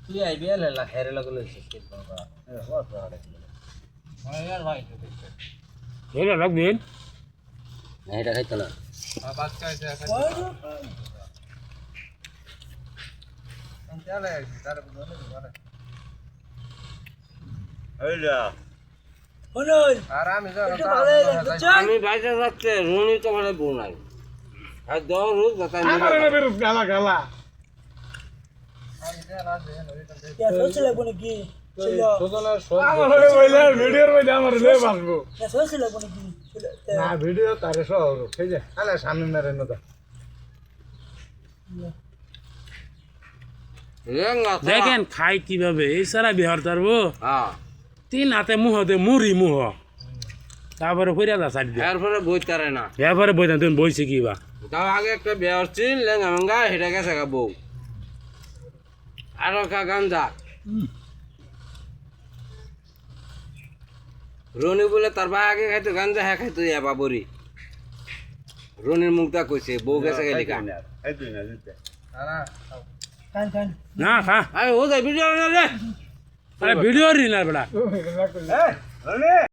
তুই আইবি লা হেরে লাগলে শেষ বাবা বহুত বড় ছিল ভাই यार ভাই হেরে লাগবেন না এটা খাইতো না বাস খাইছে খাইছে চলে তারে বলে বলে আইলা ওই আর আমি যাও আমি বাইরে যাচ্ছে রুনি তো মানে বউ নাই আর দাও রোজ বাতাই আমার না বের গালা গালা আমি যা রাতে ইয়া সোশ্যাল লাগবে কি ছিল আমার বইলা ভিডিওর মধ্যে আমার লই বাসবো ইয়া সোশ্যাল লাগবে কি না ভিডিও তারে সহ ঠিক আছে আলে সামনে মেরে নদা দেখেন খাই কিভাবে এই সারা বিহার তারবো হ্যাঁ তিন হাতে মুহতে মুড়ি মুহ তারপরে ফিরে যা সাইড দিয়ে এরপরে বইতারে না এরপরে বইতাম তুমি বইছে কি বা তাও আগে একটা বিয়ে হচ্ছিল লেঙ্গা মেঙ্গা হেঁটে গেছে গা বউ আরো কা গাঞ্জা রনি বলে তার ভাই আগে খাইতো গাঞ্জা হ্যাঁ খাইতো ইয়া বাবরি রনির মুখটা কইছে বউ গেছে গেলি কা না কান কান না খা আরে ও যাই ভিডিও না রে আরে ভিডিও রি না বেটা